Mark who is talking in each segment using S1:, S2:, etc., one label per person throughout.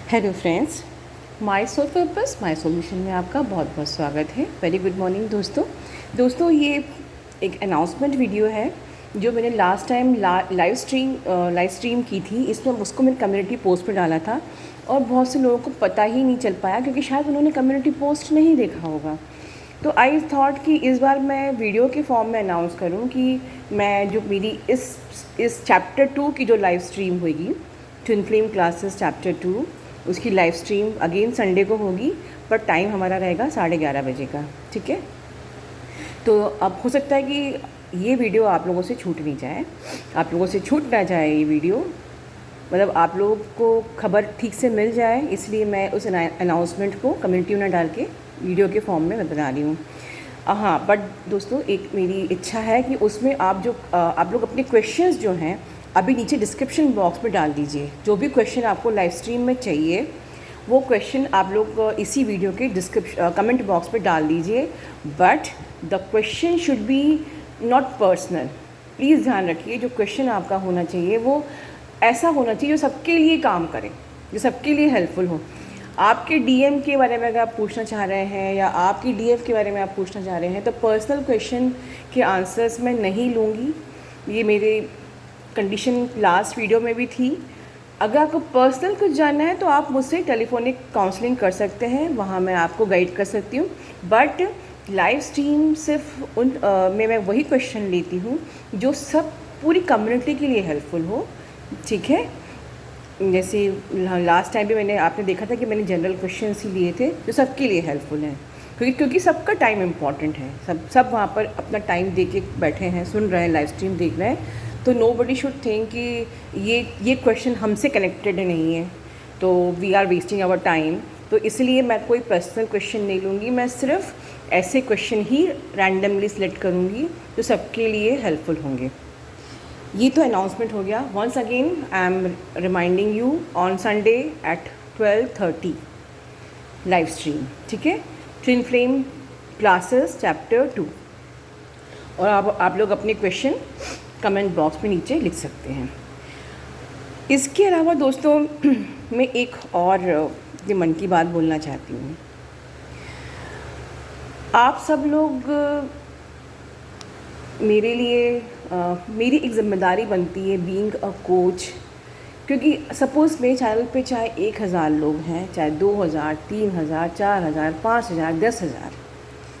S1: Hello friends, my sole purpose my solution में आपका बहुत बहुत स्वागत है। वेरी गुड मॉर्निंग दोस्तों ये एक अनाउंसमेंट वीडियो है जो मैंने लास्ट टाइम लाइव स्ट्रीम की थी। इसमें उसको मैंने कम्युनिटी पोस्ट पर डाला था और बहुत से लोगों को पता ही नहीं चल पाया क्योंकि शायद उन्होंने कम्युनिटी पोस्ट नहीं देखा होगा। तो आई थॉट कि इस बार मैं वीडियो के फॉर्म में अनाउंस करूं कि मैं जो मेरी इस चैप्टर 2 की जो लाइव स्ट्रीम होगी, ट्विन फ्लेम क्लासेस चैप्टर 2, उसकी लाइव स्ट्रीम अगेन संडे को होगी, पर टाइम हमारा रहेगा 11:30 बजे का। ठीक है, तो अब हो सकता है कि ये वीडियो आप लोगों से छूट नहीं जाए, आप लोगों से छूट ना जाए ये वीडियो, मतलब आप लोगों को खबर ठीक से मिल जाए, इसलिए मैं उस अनाउंसमेंट को कम्युनिटी में डाल के वीडियो के फॉर्म में बता रही हूँ। हाँ, बट दोस्तों एक मेरी इच्छा है कि उसमें आप लोग अपने क्वेश्चंस जो हैं अभी नीचे डिस्क्रिप्शन बॉक्स में डाल दीजिए। जो भी क्वेश्चन आपको लाइव स्ट्रीम में चाहिए वो क्वेश्चन आप लोग इसी वीडियो के कमेंट बॉक्स में डाल दीजिए, but the question should B not personal. Please ध्यान रखिए, जो क्वेश्चन आपका होना चाहिए वो ऐसा होना चाहिए जो सबके लिए काम करे, जो सबके लिए हेल्पफुल हो। आपके डीएम के बारे में अगर आप पूछना चाह रहे हैं या आपकी डीएफ के बारे में आप पूछना चाह रहे हैं तो पर्सनल क्वेश्चन के आंसर्स मैं नहीं लूँगी। ये मेरे कंडीशन लास्ट वीडियो में भी थी। अगर आपको पर्सनल कुछ जानना है तो आप मुझसे टेलीफोनिक काउंसलिंग कर सकते हैं, वहाँ मैं आपको गाइड कर सकती हूँ। बट लाइव स्ट्रीम सिर्फ में मैं वही क्वेश्चन लेती हूँ जो सब पूरी कम्युनिटी के लिए हेल्पफुल हो। ठीक है, जैसे लास्ट टाइम भी आपने देखा था कि मैंने जनरल क्वेश्चंस ही लिए थे जो सबके लिए हेल्पफुल हैं, क्योंकि सबका टाइम इम्पॉर्टेंट है। सब वहाँ पर अपना टाइम दे के बैठे हैं, सुन रहे हैं, लाइव स्ट्रीम देख रहे हैं, तो नोबडी शुड थिंक कि ये क्वेश्चन हमसे कनेक्टेड नहीं है, तो we are wasting our time. तो इसलिए मैं कोई पर्सनल क्वेश्चन नहीं लूँगी, मैं सिर्फ ऐसे क्वेश्चन ही रैंडमली सिलेक्ट करूँगी जो सबके लिए हेल्पफुल होंगे। ये तो अनाउंसमेंट हो गया। Once again I am reminding you on Sunday at 12:30 live stream. ठीक है, ट्विन फ्लेम क्लासेस चैप्टर 2, और आप लोग अपने क्वेश्चन कमेंट बॉक्स में नीचे लिख सकते हैं। इसके अलावा दोस्तों मैं एक और ये मन की बात बोलना चाहती हूँ। आप सब लोग मेरे लिए मेरी एक ज़िम्मेदारी बनती है बीइंग अ कोच, क्योंकि सपोज़ मेरे चैनल पे चाहे 1000 लोग हैं, चाहे 2000, 3000, 4000, 5000, 10,000,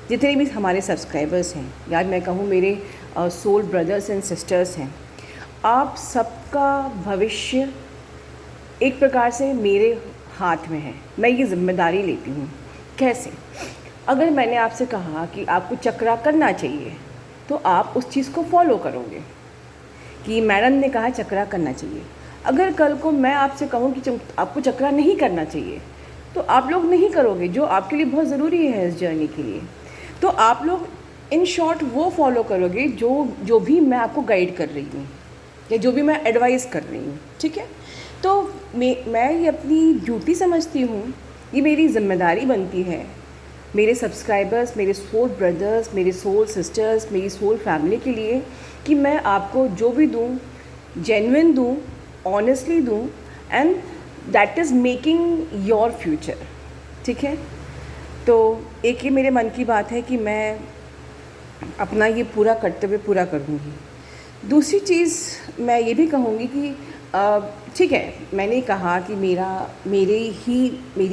S1: जितने भी हमारे सब्सक्राइबर्स हैं, या मैं कहूँ मेरे सोल ब्रदर्स एंड सिस्टर्स हैं, आप सबका भविष्य एक प्रकार से मेरे हाथ में है। मैं ये ज़िम्मेदारी लेती हूँ। कैसे? अगर मैंने आपसे कहा कि आपको चक्रा करना चाहिए तो आप उस चीज़ को फॉलो करोगे कि मैडम ने कहा चक्रा करना चाहिए। अगर कल को मैं आपसे कहूँ कि आपको चक्रा नहीं करना चाहिए तो आप लोग नहीं करोगे, जो आपके लिए बहुत ज़रूरी है इस जर्नी के लिए। तो आप लोग इन शॉर्ट वो फॉलो करोगे जो भी मैं आपको गाइड कर रही हूँ या जो भी मैं एडवाइस कर रही हूँ। ठीक है, तो मैं ये अपनी ड्यूटी समझती हूँ, ये मेरी ज़िम्मेदारी बनती है मेरे सब्सक्राइबर्स, मेरे सोल ब्रदर्स, मेरे सोल सिस्टर्स, मेरी सोल फैमिली के लिए, कि मैं आपको जो भी दूँ जेन्युइन दूँ, ऑनेस्टली दूँ, and that is making your future. ठीक है, तो एक ये मेरे मन की बात है कि मैं अपना ये पूरा कर्तव्य पूरा करूँगी। दूसरी चीज़ मैं ये भी कहूँगी कि ठीक है, मैंने कहा कि मेरी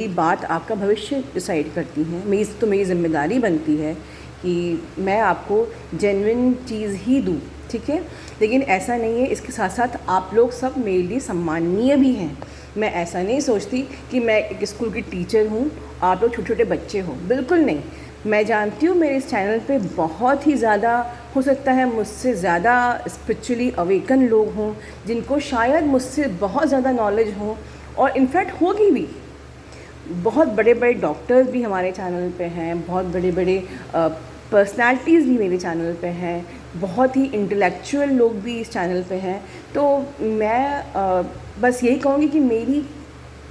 S1: बात आपका भविष्य डिसाइड करती है, मेरी ज़िम्मेदारी बनती है कि मैं आपको जेन्युइन चीज़ ही दूँ। ठीक है, लेकिन ऐसा नहीं है, इसके साथ साथ आप लोग सब मेरे लिए सम्माननीय भी हैं। मैं ऐसा नहीं सोचती कि मैं एक स्कूल की टीचर हूँ, आप लोग छोटे छोटे बच्चे हो, बिल्कुल नहीं। मैं जानती हूँ मेरे इस चैनल पे बहुत ही ज़्यादा, हो सकता है मुझसे ज़्यादा स्पिरिचुअली अवेकन लोग हों, जिनको शायद मुझसे बहुत ज़्यादा नॉलेज हो, और इनफैक्ट होगी भी। बहुत बड़े बड़े डॉक्टर्स भी हमारे चैनल पे हैं, बहुत बड़े बड़े पर्सनालिटीज़ भी मेरे चैनल पे हैं, बहुत ही इंटेलेक्चुअल लोग भी इस चैनल पे हैं। तो मैं बस यही कहूँगी कि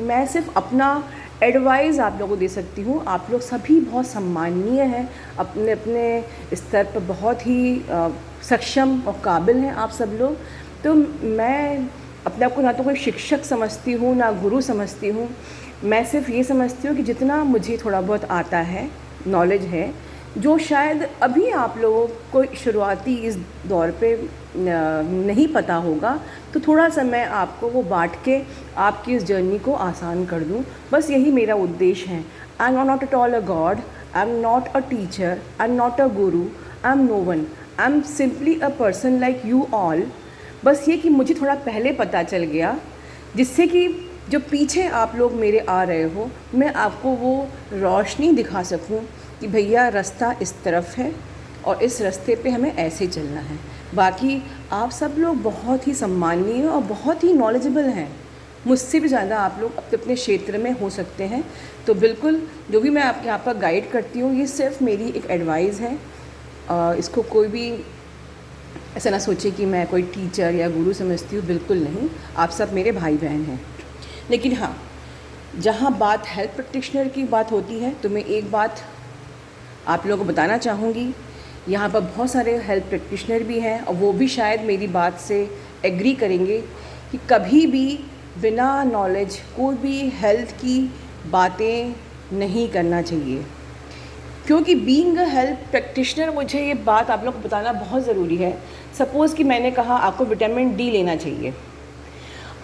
S1: मैं सिर्फ अपना एडवाइस आप लोगों को दे सकती हूँ। आप लोग सभी बहुत सम्माननीय हैं, अपने अपने स्तर पर बहुत ही सक्षम और काबिल हैं आप सब लोग। तो मैं अपने आप को ना तो कोई शिक्षक समझती हूँ, ना गुरु समझती हूँ। मैं सिर्फ ये समझती हूँ कि जितना मुझे थोड़ा बहुत आता है, नॉलेज है, जो शायद अभी आप लोगों को शुरुआती इस दौर पे नहीं पता होगा, तो थोड़ा सा मैं आपको वो बांट के आपकी इस जर्नी को आसान कर दूँ। बस यही मेरा उद्देश्य है। I am not at all a god, I am not a teacher, I am not a guru, I am no one, I am simply a person like you all. बस ये कि मुझे थोड़ा पहले पता चल गया, जिससे कि जो पीछे आप लोग मेरे आ रहे हो, मैं आपको वो रोशनी दिखा सकूं कि भैया रास्ता इस तरफ है और इस रास्ते पे हमें ऐसे चलना है। बाकी आप सब लोग बहुत ही सम्माननीय और बहुत ही नॉलेजेबल हैं, मुझसे भी ज़्यादा आप लोग अपने अपने क्षेत्र में हो सकते हैं। तो बिल्कुल जो भी मैं आपके यहाँ पर गाइड करती हूँ, ये सिर्फ मेरी एक एडवाइस है। इसको कोई भी ऐसा ना सोचे कि मैं कोई टीचर या गुरु समझती हूँ, बिल्कुल नहीं। आप सब मेरे भाई बहन हैं। लेकिन हाँ, जहाँ बात हेल्थ प्रैक्टिशनर की बात होती है, तो मैं एक बात आप लोगों को बताना चाहूँगी। यहाँ पर बहुत सारे हेल्थ प्रैक्टिशनर भी हैं और वो भी शायद मेरी बात से एग्री करेंगे कि कभी भी बिना नॉलेज कोई भी हेल्थ की बातें नहीं करना चाहिए। क्योंकि बीइंग अ हेल्थ प्रैक्टिशनर, मुझे ये बात आप लोग को बताना बहुत ज़रूरी है। सपोज़ कि मैंने कहा आपको विटामिन डी लेना चाहिए,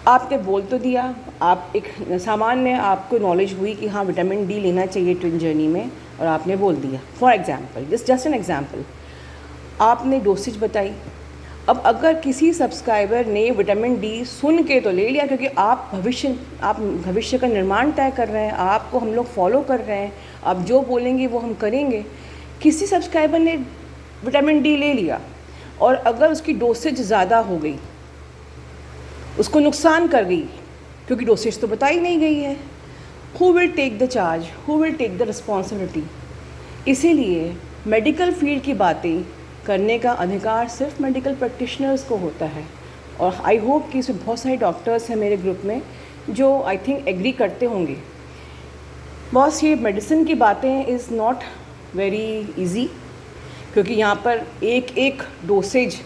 S1: आपने बोल तो दिया, आप एक सामान्य आपको नॉलेज हुई कि हाँ विटामिन डी लेना चाहिए ट्विन जर्नी में, और आपने बोल दिया। For example, just an example, आपने डोसेज बताई। अब अगर किसी सब्सक्राइबर ने विटामिन डी सुन के तो ले लिया, क्योंकि आप भविष्य का निर्माण तय कर रहे हैं, आपको हम लोग फॉलो कर रहे हैं, आप जो बोलेंगे वो हम करेंगे। किसी सब्सक्राइबर ने विटामिन डी ले लिया और अगर उसकी डोसेज ज़्यादा हो गई, उसको नुकसान कर गई, क्योंकि डोसेज तो बताई नहीं गई है, who will take the charge, who will take the responsibility. इसीलिए मेडिकल फील्ड की बातें करने का अधिकार सिर्फ मेडिकल प्रैक्टिशनर्स को होता है। और आई होप कि इसमें बहुत सारे डॉक्टर्स हैं मेरे ग्रुप में जो आई थिंक एग्री करते होंगे। बॉस, ये मेडिसिन की बातें इज़ नॉट वेरी इजी, क्योंकि यहाँ पर एक एक डोसेज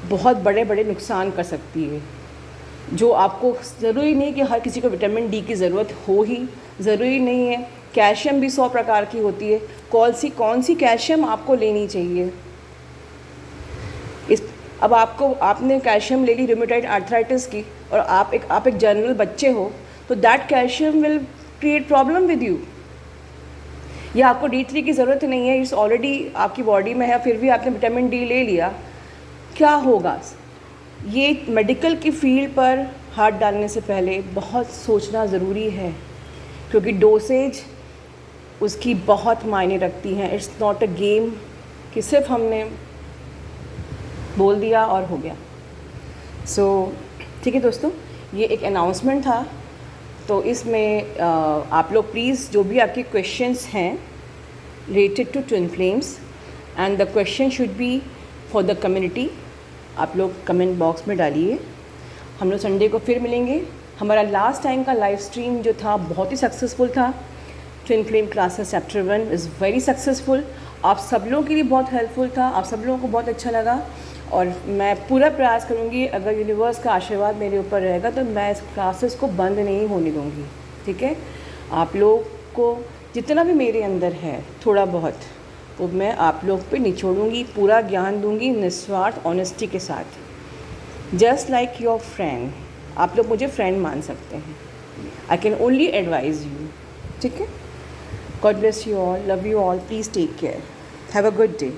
S1: बहुत बड़े बड़े नुकसान कर सकती है। जो आपको ज़रूरी नहीं कि हर किसी को विटामिन डी की ज़रूरत हो ही, ज़रूरी नहीं है। कैल्शियम भी 100 प्रकार की होती है, कौन सी कैल्शियम आपको लेनी चाहिए। अब आपने कैल्शियम ले ली रूमेटॉइड आर्थराइटिस की, और आप एक जनरल बच्चे हो, तो that calcium will create problem with you. या आपको D3 की ज़रूरत नहीं है, इट्स ऑलरेडी आपकी बॉडी में है, फिर भी आपने विटामिन डी ले लिया, क्या होगा। ये मेडिकल की फील्ड पर हाथ डालने से पहले बहुत सोचना ज़रूरी है, क्योंकि डोसेज उसकी बहुत मायने रखती हैं। इट्स नॉट अ गेम कि सिर्फ हमने बोल दिया और हो गया। सो ठीक है दोस्तों, ये एक अनाउंसमेंट था। तो इसमें आप लोग प्लीज़ जो भी आपके क्वेश्चंस हैं related to twin flames, and the question should be for the community, आप लोग कमेंट बॉक्स में डालिए। हम लोग संडे को फिर मिलेंगे। हमारा लास्ट टाइम का लाइव स्ट्रीम जो था बहुत ही सक्सेसफुल था। Twin flame classes chapter 1 is very successful. आप सब लोगों के लिए बहुत हेल्पफुल था, आप सब लोगों को बहुत अच्छा लगा, और मैं पूरा प्रयास करूँगी, अगर यूनिवर्स का आशीर्वाद मेरे ऊपर रहेगा तो मैं इस क्लासेस को बंद नहीं होने दूँगी। ठीक है, आप लोग को जितना भी मेरे अंदर है थोड़ा बहुत, वो मैं आप लोग पे निचोड़ूँगी, पूरा ज्ञान दूँगी निस्वार्थ ऑनेस्टी के साथ। जस्ट लाइक योर फ्रेंड, आप लोग मुझे फ्रेंड मान सकते हैं। I can only advise you. ठीक है, God bless you all, love you all, please take care, have a good day.